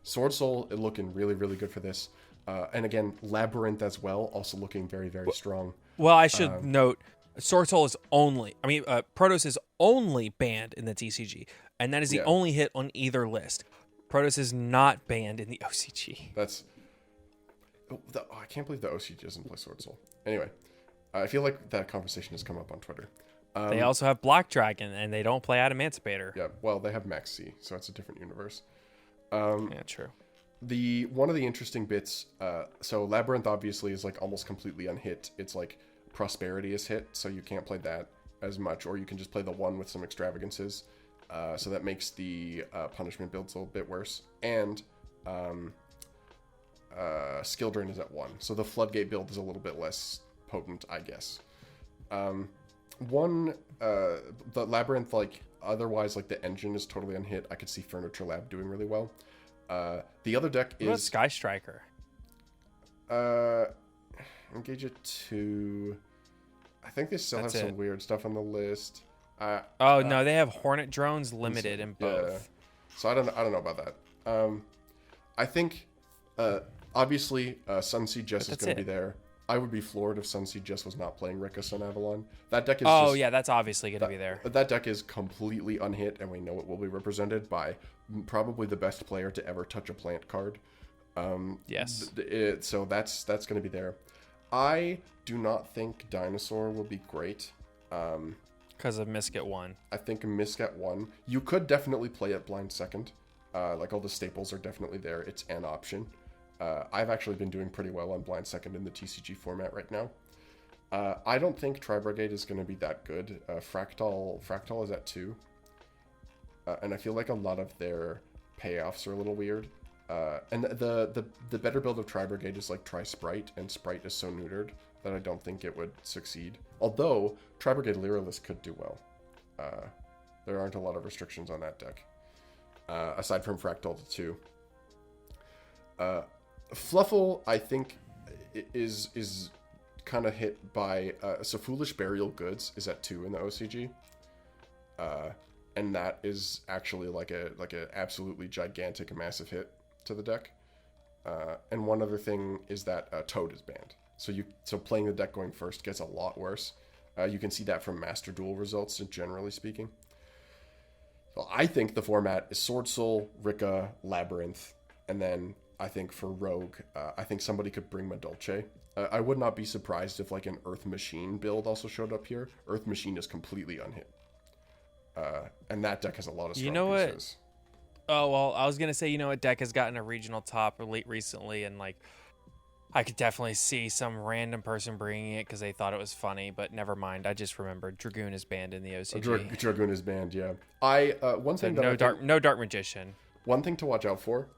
Sword Soul looking really, really good for this. And again, Labyrinth as well, also looking very, very strong. Well, I should note, Sword Soul is Protoss is only banned in the TCG, and that is the only hit on either list. Protoss is not banned in the OCG. I can't believe the OCG doesn't play Sword Soul. Anyway, I feel like that conversation has come up on Twitter. They also have Black Dragon, and they don't play Adamancipator. Yeah, well, they have Max C, so it's a different universe. Yeah, true. One of the interesting bits, so Labyrinth obviously is like almost completely unhit. It's like Prosperity is hit, so you can't play that as much, or you can just play the 1 with some extravagances. So that makes the punishment builds a little bit worse. And Skill Drain is at 1, so the Floodgate build is a little bit less potent, I guess. The Labyrinth, like, otherwise, like, the engine is totally unhit. I could see Furniture Lab doing really well. The other deck what about Sky Striker? Engage it 2. I think they still have some weird stuff on the list. No, they have Hornet Drones limited in both. Yeah. So I don't know about that. I think obviously Sunseed Jess is going to be there. I would be floored if Sunseed Jess was not playing Rika Sun Avalon. That deck is that's obviously going to be there. That deck is completely unhit, and we know it will be represented by probably the best player to ever touch a plant card. Yes. So that's going to be there. I do not think Dinosaur will be great. Because of Misk at 1. I think Misk at 1. You could definitely play it blind second. Like, all the staples are definitely there. It's an option. I've actually been doing pretty well on blind second in the TCG format right now. I don't think Tri Brigade is going to be that good. Fractal is at 2. And I feel like a lot of their payoffs are a little weird. And the better build of Tri Brigade is like Tri Sprite, and Sprite is so neutered that I don't think it would succeed. Although Tri Brigade Lyralist could do well. There aren't a lot of restrictions on that deck, aside from Fractal to 2. Fluffle, I think, is kind of hit by so Foolish Burial Goods is at 2 in the OCG, and that is actually like a absolutely gigantic, massive hit to the deck. And one other thing is that Toad is banned, so playing the deck going first gets a lot worse. You can see that from Master Duel results, generally speaking. So I think the format is Sword Soul, Rika, Labyrinth, and then I think for Rogue, I think somebody could bring Madolche. I would not be surprised if like an Earth Machine build also showed up here. Earth Machine is completely unhit. And that deck has a lot of strong pieces. Oh, well, I was going to say, a deck has gotten a regional top recently, and, like, I could definitely see some random person bringing it because they thought it was funny, but never mind. I just remembered Dragoon is banned in the OCG. Dragoon is banned, yeah. No Dark Magician. One thing to watch out for,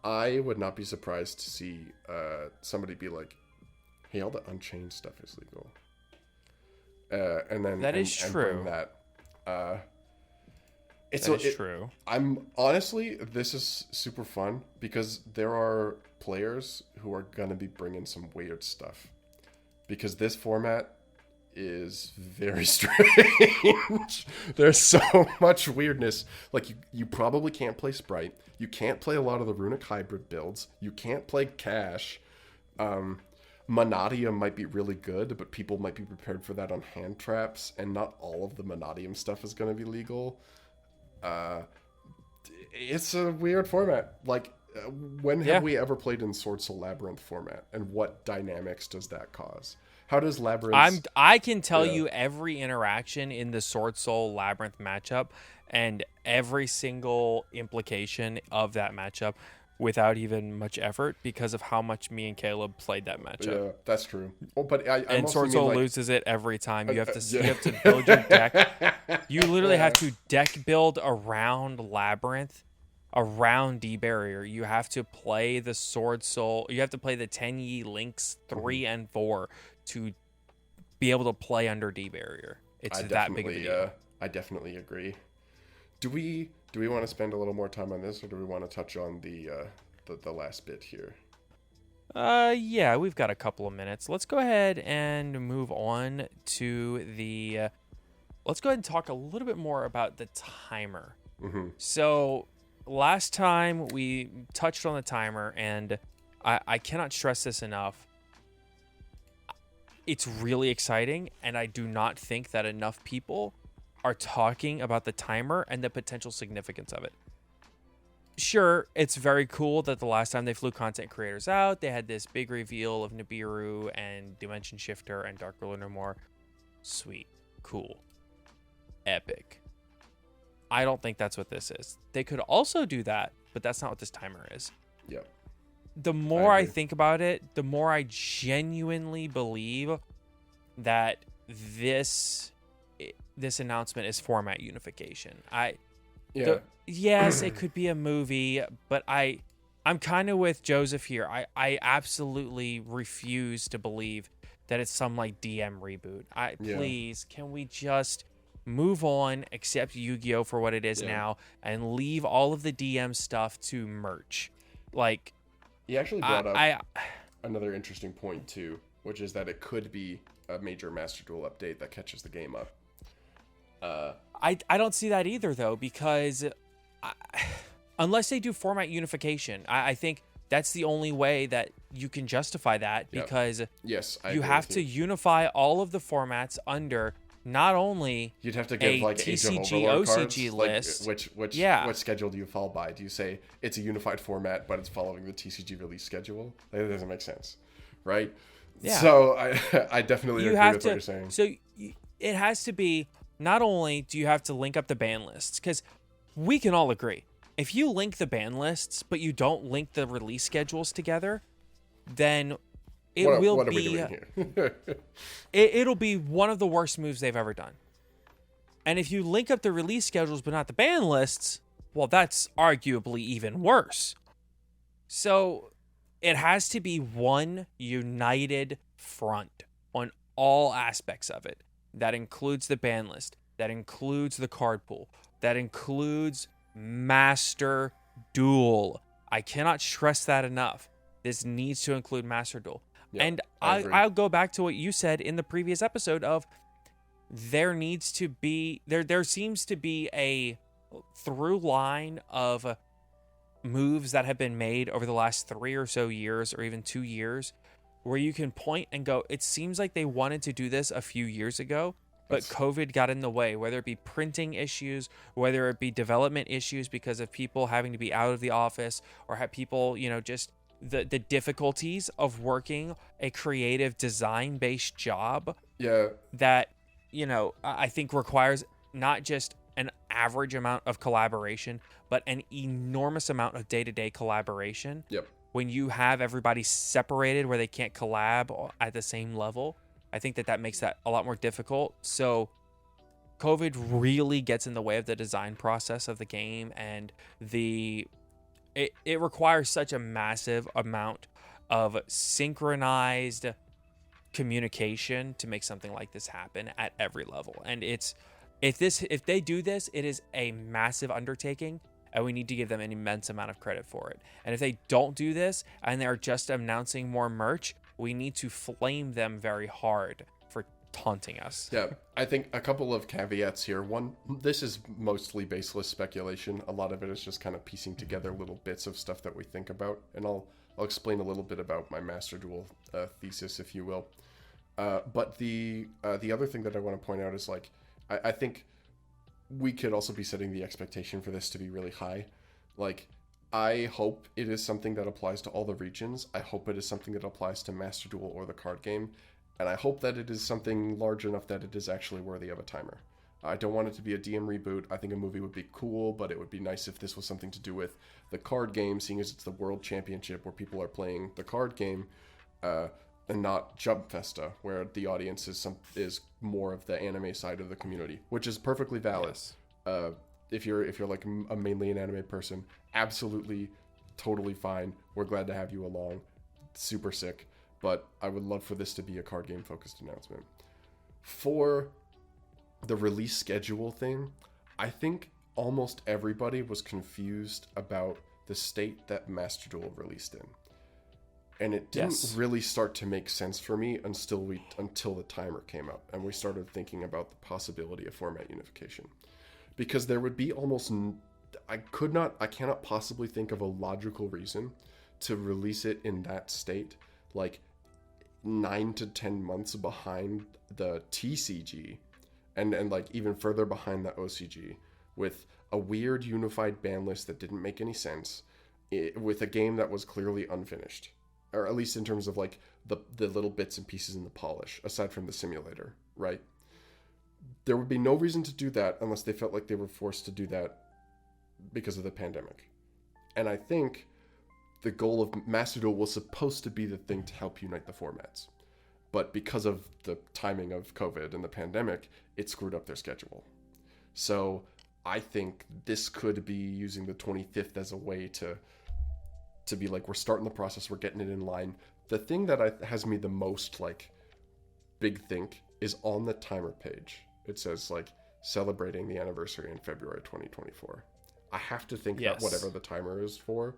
I would not be surprised to see somebody be like, hey, all the Unchained stuff is legal. And then that is true. That is true. I'm honestly, this is super fun because there are players who are gonna be bringing some weird stuff because this format is very strange. There's so much weirdness. Like you probably can't play Sprite. You can't play a lot of the Runic hybrid builds. You can't play Cash. Monadium might be really good, but people might be prepared for that on hand traps, and not all of the Monadium stuff is going to be legal. It's a weird format. Like, when have we ever played in Sword Soul Labyrinth format, and what dynamics does that cause? How does Labyrinth... I can tell you every interaction in the Sword Soul Labyrinth matchup, and every single implication of that matchup without even much effort because of how much me and Caleb played that matchup. Yeah, that's true. Oh, but and Sword Soul loses it every time. You have to build your deck. You literally have to deck build around Labyrinth, around D-Barrier. You have to play the Sword Soul. You have to play the Tenyi Links 3 and 4 to be able to play under D-Barrier. It's that big of a deal. I definitely agree. Do we want to spend a little more time on this, or do we want to touch on the last bit here? Yeah, we've got a couple of minutes. Let's go ahead and move on to the... let's go ahead and talk a little bit more about the timer. Mm-hmm. So, last time we touched on the timer, and I cannot stress this enough. It's really exciting, and I do not think that enough people are talking about the timer and the potential significance of it. Sure, it's very cool that the last time they flew content creators out, they had this big reveal of Nibiru and Dimension Shifter and Dark Ruler No More. Sweet. Cool. Epic. I don't think that's what this is. They could also do that, but that's not what this timer is. Yep. The more I think about it, the more I genuinely believe that this announcement is format unification. Yes, it could be a movie, but I'm kind of with Joseph here. I absolutely refuse to believe that it's some like DM reboot. Please, can we just move on, accept Yu-Gi-Oh for what it is now, and leave all of the DM stuff to merch? Like, he actually brought up another interesting point too, which is that it could be a major Master Duel update that catches the game up. I don't see that either, though, because unless they do format unification, I think that's the only way that you can justify that, because you have to unify all of the formats under not only you'd have to give like TCG OCG list. Like, which schedule do you fall by? Do you say it's a unified format, but it's following the TCG release schedule? That doesn't make sense, right? Yeah. So I definitely agree with what you're saying. So it has to be, not only do you have to link up the ban lists, because we can all agree, if you link the ban lists, but you don't link the release schedules together, then it'll be one of the worst moves they've ever done. And if you link up the release schedules but not the ban lists, well, that's arguably even worse. So it has to be one united front on all aspects of it. That includes the ban list. That includes the card pool. That includes Master Duel. I cannot stress that enough. This needs to include Master Duel. Yeah, and I'll go back to what you said in the previous episode of there seems to be a through line of moves that have been made over the last 3 or so years, or even 2 years, where you can point and go, it seems like they wanted to do this a few years ago, but COVID got in the way, whether it be printing issues, whether it be development issues because of people having to be out of the office, or have people, just the difficulties of working a creative design-based job. Yeah. That, I think requires not just an average amount of collaboration, but an enormous amount of day-to-day collaboration. Yep. When you have everybody separated where they can't collab at the same level, I think that makes that a lot more difficult. So COVID really gets in the way of the design process of the game, and it requires such a massive amount of synchronized communication to make something like this happen at every level. And if they do this, it is a massive undertaking, and we need to give them an immense amount of credit for it. And if they don't do this and they're just announcing more merch, we need to flame them very hard for taunting us. Yeah, I think a couple of caveats here. One, this is mostly baseless speculation. A lot of it is just kind of piecing together little bits of stuff that we think about, and I'll explain a little bit about my Master Duel thesis, if you will. But the other thing that I want to point out is, like, I think we could also be setting the expectation for this to be really high. Like, I hope it is something that applies to all the regions. I hope it is something that applies to Master Duel or the card game. And I hope that it is something large enough that it is actually worthy of a timer. I don't want it to be a DM reboot. I think a movie would be cool, but it would be nice if this was something to do with the card game, seeing as it's the World Championship where people are playing the card game, and not Jump Festa, where the audience is more of the anime side of the community, which is perfectly valid. Yes. If you're like a mainly an anime person, absolutely, totally fine. We're glad to have you along. Super sick. But I would love for this to be a card game focused announcement. For the release schedule thing, I think almost everybody was confused about the state that Master Duel released in. And it didn't really start to make sense for me until the timer came out and we started thinking about the possibility of format unification. Because there would be I cannot possibly think of a logical reason to release it in that state, like 9 to 10 months behind the TCG and like even further behind the OCG, with a weird unified ban list that didn't make any sense, with a game that was clearly unfinished. Or at least in terms of like the little bits and pieces in the polish, aside from the simulator, right? There would be no reason to do that unless they felt like they were forced to do that because of the pandemic. And I think the goal of Master Duel was supposed to be the thing to help unite the formats. But because of the timing of COVID and the pandemic, it screwed up their schedule. So I think this could be using the 25th as a way to be like, we're starting the process, we're getting it in line. The thing that has me the most like big think is on the timer page. It says like celebrating the anniversary in February 2024. I have to think that whatever the timer is for,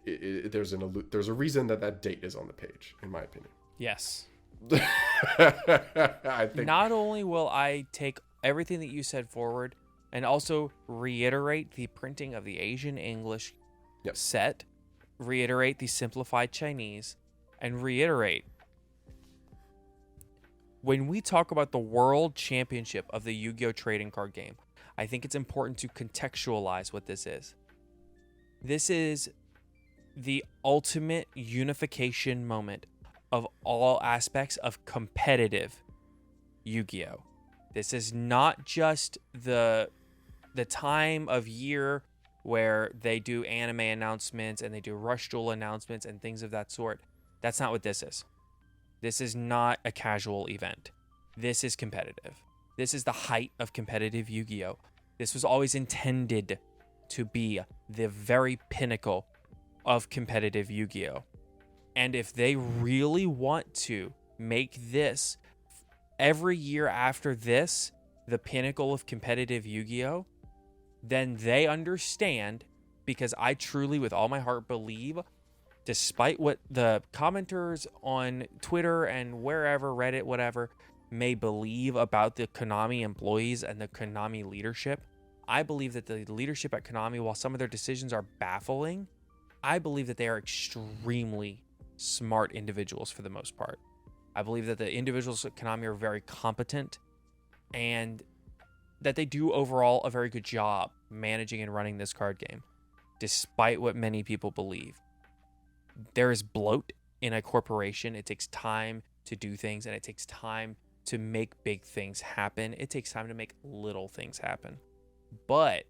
there's a reason that date is on the page, in my opinion. Yes. I think not only will I take everything that you said forward and also reiterate the printing of the Asian English set, reiterate the simplified Chinese, and reiterate when we talk about the World Championship of the Yu-Gi-Oh! Trading card game, I think it's important to contextualize what this is. This is the ultimate unification moment of all aspects of competitive Yu-Gi-Oh! This is not just the time of year where they do anime announcements and they do Rush Duel announcements and things of that sort. That's not what this is. This is not a casual event. This is competitive. This is the height of competitive Yu-Gi-Oh! This was always intended to be the very pinnacle of competitive Yu-Gi-Oh! And if they really want to make this every year after this the pinnacle of competitive Yu-Gi-Oh!, then they understand, because I truly with all my heart believe, despite what the commenters on Twitter and wherever, Reddit, whatever, may believe about the Konami employees and the Konami leadership, I believe that the leadership at Konami, while some of their decisions are baffling, I believe that they are extremely smart individuals for the most part. I believe that the individuals at Konami are very competent and that they do overall a very good job managing and running this card game, despite what many people believe. There is bloat in a corporation. It takes time to do things, and it takes time to make big things happen. It takes time to make little things happen. But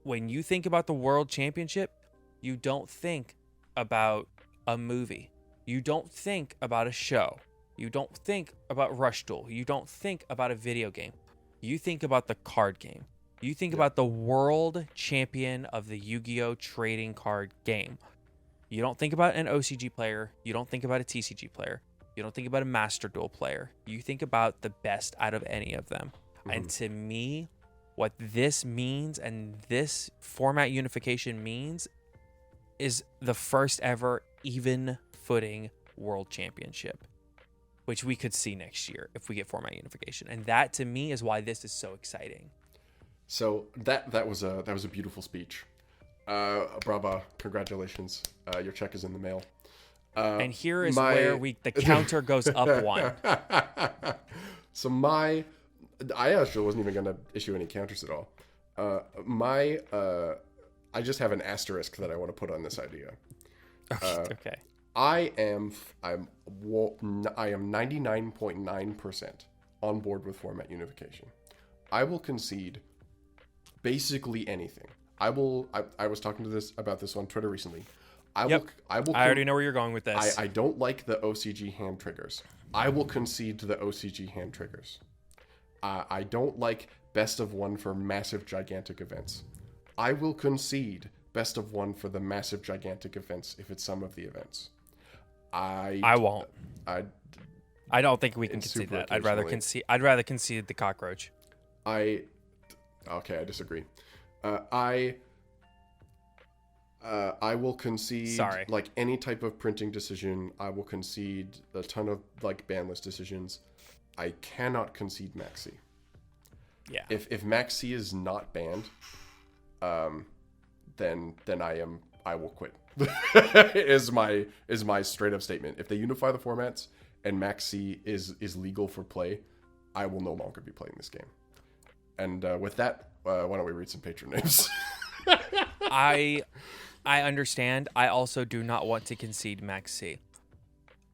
when you think about the World Championship, you don't think about a movie. You don't think about a show. You don't think about Rush Duel. You don't think about a video game. You think about the card game. You think about the world champion of the Yu-Gi-Oh! Trading card game. You don't think about an OCG player. You don't think about a TCG player. You don't think about a Master Duel player. You think about the best out of any of them. And to me, what this means and this format unification means is the first ever even footing world championship, which we could see next year if we get format unification. And that to me is why this is so exciting. So that was a beautiful speech. Brava, congratulations. Your check is in the mail. And here is where the counter goes up one. So I actually wasn't even going to issue any counters at all. I just have an asterisk that I want to put on this idea. Okay. I am 99.9% on board with format unification. I will concede basically anything. I was talking about this on Twitter recently. I already know where you're going with this. I don't like the OCG hand triggers. I will concede to the OCG hand triggers. I don't like best of one for massive gigantic events. I will concede best of one for the massive gigantic events if it's some of the events. I won't. I don't think we can concede that. I'd rather concede the cockroach. Okay, I disagree. I will concede like any type of printing decision. I will concede a ton of like ban list decisions. I cannot concede Maxi. Yeah. If Maxi is not banned, then I will quit. is my straight up statement. If they unify the formats and Maxi is legal for play, I will no longer be playing this game. And with that, why don't we read some patron names? I understand. I also do not want to concede Maxi.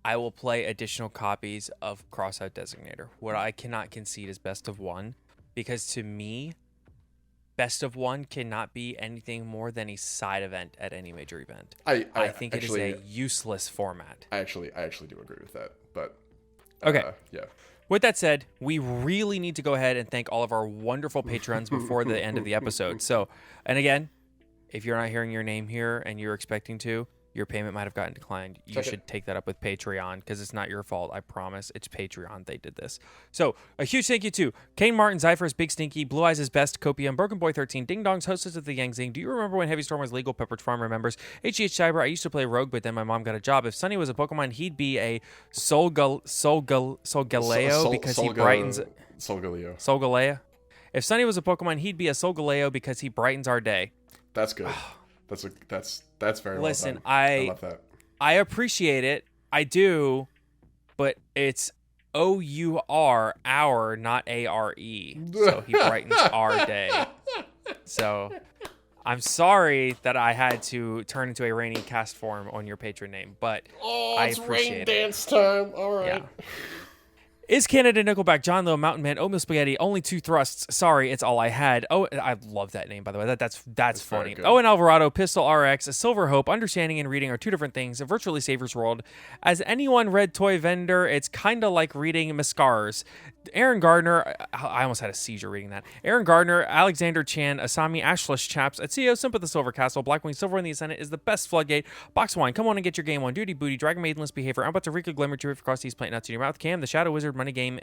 I will play additional copies of Crossout Designator. What I cannot concede is best of one, because to me, best of one cannot be anything more than a side event at any major event. I think it is a useless format. I actually do agree with that. But okay, yeah. With that said, we really need to go ahead and thank all of our wonderful patrons before the end of the episode. So, and again, if you're not hearing your name here and you're expecting to, your payment might have gotten declined. You should take that up with Patreon, because it's not your fault. I promise. It's Patreon. They did this. So a huge thank you to Kane Martin, Zyphers, Big Stinky, Blue Eyes is Best, Copium, Broken Boy 13, Ding Dongs, Hostess of the Yang Zing. Do you remember when Heavy Storm was legal? Peppered Farm remembers. HGH Cyber, I used to play Rogue, but then my mom got a job. If Sunny was a Pokemon, he'd be a Solgaleo because he brightens... Solgaleo. If Sunny was a Pokemon, he'd be a Solgaleo because he brightens our day. That's good. That's very well done. I love that. I appreciate it. I do, but it's OUR, our, not ARE. So he brightens our day. So I'm sorry that I had to turn into a rainy cast form on your patron name, but I appreciate it. Rain dance time. All right. Yeah. Is Canada Nickelback, John Lowe, Mountain Man, Oatmeal Spaghetti, only 2 thrusts. Sorry, it's all I had. Oh, I love that name, by the way. That's funny. Owen Alvarado, Pistol RX, a Silver Hope, understanding and reading are 2 different things. A Virtually Savior's World. As anyone read Toy Vendor, it's kind of like reading Mascars. Aaron Gardner, I almost had a seizure reading that. Aaron Gardner, Alexander Chan, Asami, Ashless Chaps, Atsio, Simp of the Silver Castle, Blackwing, Silver in the Ascendant is the best floodgate. Box Wine, come on and get your game on. Duty Booty, Dragon Maidenless Behavior, I'm about to Rika Glimmer, Chew across these plant nuts in your mouth. Cam, the Shadow Wizard, Money Gang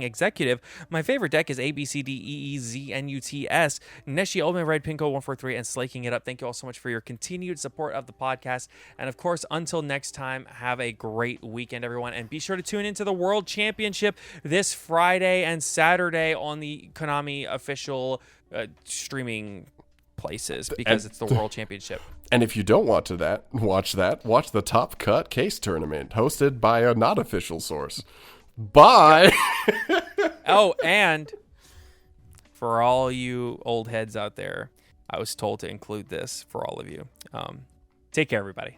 Executive. My favorite deck is ABCDEEZNUTS, Neshi, Old Man Red, Pinko 143, and Slaking It Up. Thank you all so much for your continued support of the podcast. And of course, until next time, have a great weekend, everyone. And be sure to tune into the World Championship this Friday and Saturday on the Konami official streaming places, because it's the World Championship. And if you don't watch watch the Top Cut Case Tournament hosted by a not official source. Bye. Oh, and for all you old heads out there, I was told to include this for all of you. Take care, everybody.